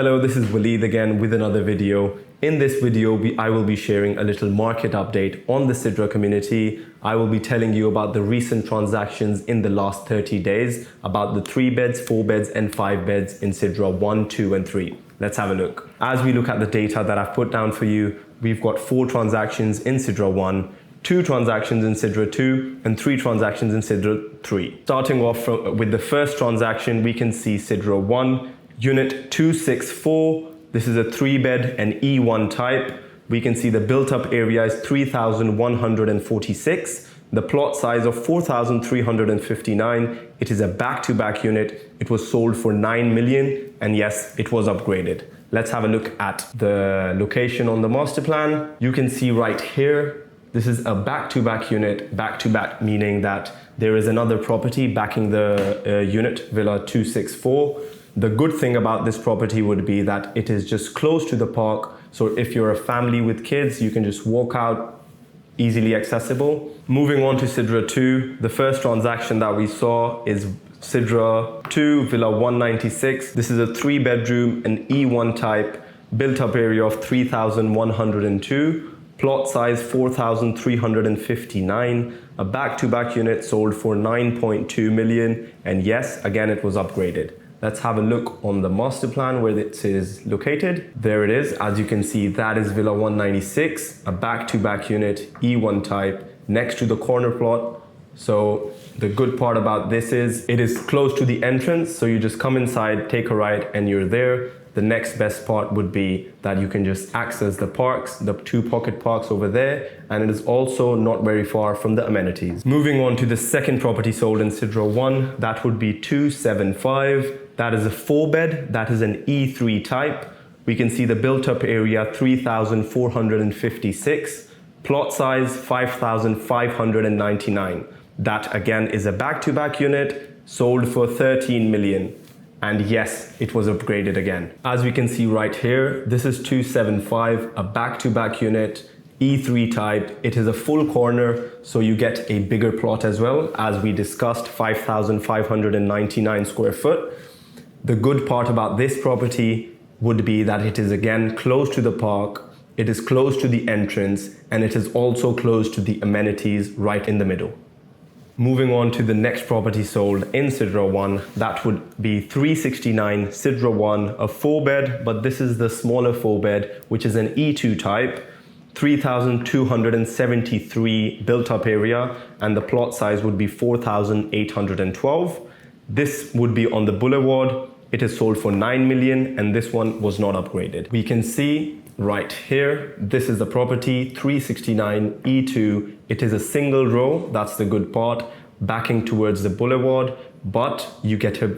Hello, this is Waleed again with another video. In this video, I will be sharing a little market update on the Sidra community. I will be telling you about the recent transactions in the last 30 days, about the 3 beds, 4 beds and 5 beds in Sidra 1, 2 and 3. Let's have a look. As we look at the data that I've put down for you, we've got 4 transactions in Sidra 1, 2 transactions in Sidra 2 and 3 transactions in Sidra 3. Starting off with the first transaction, we can see Sidra 1, Unit 264. This is a 3-bed and E1 type. We can see the built-up area is 3,146. The plot size of 4,359. It is a back-to-back unit. It was sold for 9 million and yes, it was upgraded. Let's have a look at the location on the master plan. You can see right here, this is a back-to-back unit. Back-to-back meaning that there is another property backing the unit, Villa 264. The good thing about this property would be that it is just close to the park. So if you're a family with kids, you can just walk out, easily accessible. Moving on to Sidra 2, the first transaction that we saw is Sidra 2, Villa 196. This is a 3-bedroom and E1 type, built up area of 3,102. Plot size 4,359, a back-to-back unit sold for 9.2 million. And yes, again, it was upgraded. Let's have a look on the master plan where it is located. There it is. As you can see, that is Villa 196, a back-to-back unit, E1 type, next to the corner plot. So the good part about this is it is close to the entrance. So you just come inside, take a right and you're there. The next best part would be that you can just access the parks, the 2 pocket parks over there, and it is also not very far from the amenities. Moving on to the second property sold in Sidra 1, that would be 275. That is a 4-bed, that is an E3 type. We can see the built-up area 3,456, plot size 5,599. That again is a back-to-back unit sold for 13 million. And yes, it was upgraded again. As we can see right here, this is 275, a back-to-back unit, E3 type. It is a full corner, so you get a bigger plot as well. As we discussed, 5,599 square foot. The good part about this property would be that it is again close to the park, it is close to the entrance, and it is also close to the amenities right in the middle. Moving on to the next property sold in Sidra 1, that would be 369 Sidra 1, a 4-bed, but this is the smaller 4-bed, which is an E2 type, 3,273 built-up area, and the plot size would be 4,812. This would be on the boulevard. It is sold for 9 million, and this one was not upgraded. We can see right here, this is the property, 369 E2. It is a single row, that's the good part, backing towards the boulevard, but you get a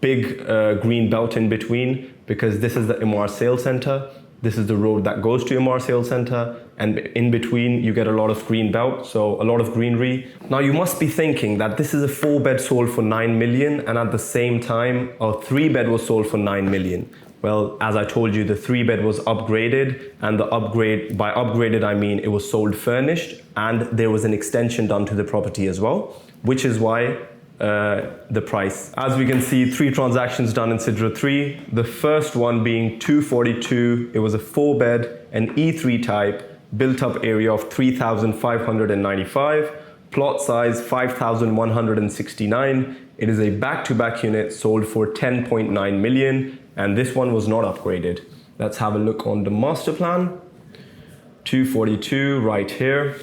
big green belt in between because this is the MR Sales Center. This is the road that goes to MR Sales Center, and in between you get a lot of green belt, so a lot of greenery. Now you must be thinking that this is a 4-bed sold for 9 million and at the same time a 3-bed was sold for 9 million. Well, as I told you, the 3-bed was upgraded, and the upgrade, by upgraded I mean it was sold furnished and there was an extension done to the property as well, which is why the price. As we can see, 3 transactions done in Sidra 3. The first one being 242. It was a 4-bed and E3 type, built up area of 3,595, plot size 5,169. It is a back-to-back unit sold for 10.9 million, and this one was not upgraded. Let's have a look on the master plan. 242 right here.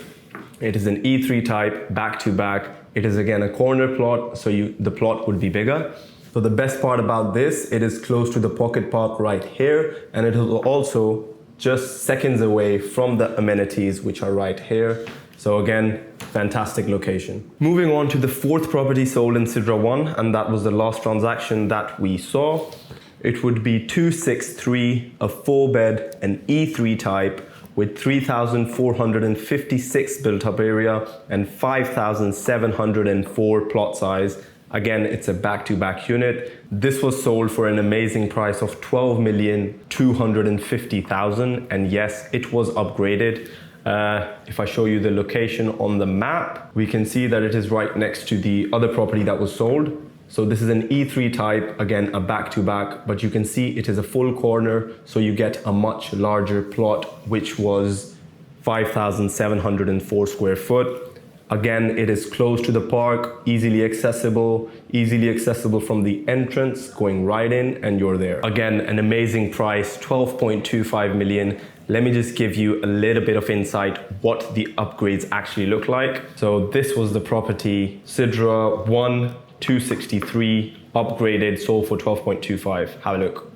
It is an E3 type, back-to-back. It is again a corner plot, so the plot would be bigger. So the best part about this, it is close to the pocket park right here, and it is also just seconds away from the amenities, which are right here. So again, fantastic location. Moving on to the 4th property sold in Sidra 1, and that was the last transaction that we saw. It would be 263, a 4-bed, an E3 type, with 3,456 built-up area and 5,704 plot size. Again, it's a back-to-back unit. This was sold for an amazing price of 12,250,000, and yes, it was upgraded. If I show you the location on the map, we can see that it is right next to the other property that was sold. So this is an E3 type, again, a back-to-back, but you can see it is a full corner, so you get a much larger plot, which was 5,704 square foot. Again, it is close to the park, easily accessible from the entrance, going right in and you're there. Again, an amazing price, 12.25 million. Let me just give you a little bit of insight what the upgrades actually look like. So this was the property, Sidra 1, 263, upgraded, sold for 12.25. Have a look.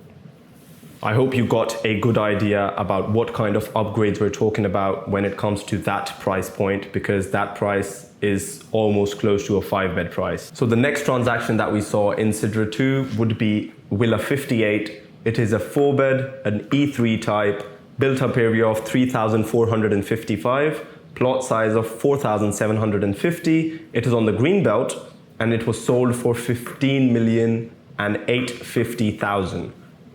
I hope you got a good idea about what kind of upgrades we're talking about when it comes to that price point, because that price is almost close to a 5-bed price. So the next transaction that we saw in Sidra 2 would be Villa 58. It is a 4-bed, an E3 type, built up area of 3,455, plot size of 4,750. It is on the green belt and it was sold for 15,850,000.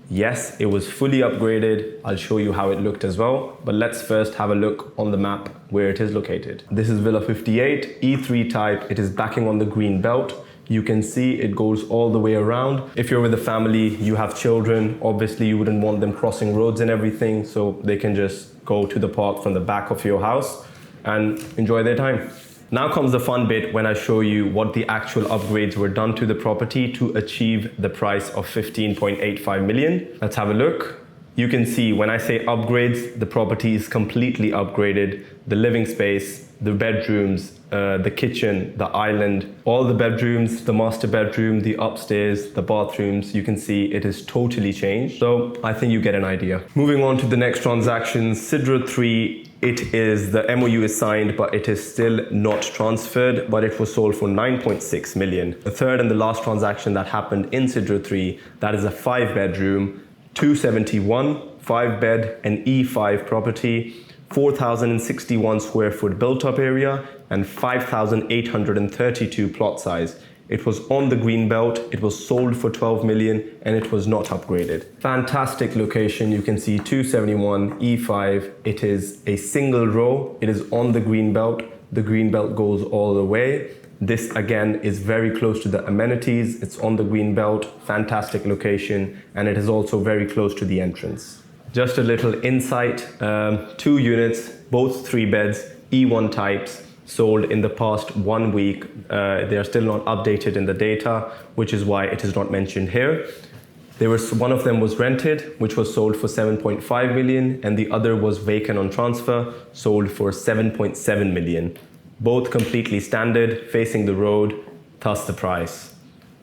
Yes, it was fully upgraded. I'll show you how it looked as well. But let's first have a look on the map where it is located. This is Villa 58, E3 type. It is backing on the green belt. You can see it goes all the way around. If you're with a family, you have children, obviously you wouldn't want them crossing roads and everything, so they can just go to the park from the back of your house and enjoy their time. Now comes the fun bit when I show you what the actual upgrades were done to the property to achieve the price of 15.85 million. Let's have a look. You can see when I say upgrades, the property is completely upgraded. The living space, the bedrooms, the kitchen, the island, all the bedrooms, the master bedroom, the upstairs, the bathrooms, you can see it is totally changed. So I think you get an idea. Moving on to the next transaction, Sidra 3. It is, the MOU is signed, but it is still not transferred, but it was sold for 9.6 million. The third and the last transaction that happened in Sidra 3, that is a 5-bedroom, 271, 5-bed, and E5 property, 4,061 square foot built-up area, and 5,832 plot size. It was on the green belt, it was sold for 12 million, and it was not upgraded. Fantastic location, you can see 271, E5. It is a single row, it is on the green belt goes all the way. This again is very close to the amenities, it's on the green belt, fantastic location, and it is also very close to the entrance. Just a little insight, 2 units, both 3 beds, E1 types, sold in the past 1 week. They are still not updated in the data, which is why it is not mentioned here. One of them was rented, which was sold for 7.5 million, and the other was vacant on transfer, sold for 7.7 million. Both completely standard, facing the road, thus the price.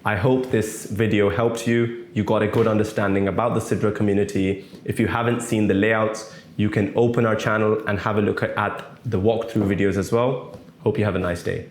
I hope this video helped you. You got a good understanding about the Sidra community. If you haven't seen the layouts, you can open our channel and have a look at the walkthrough videos as well. Hope you have a nice day.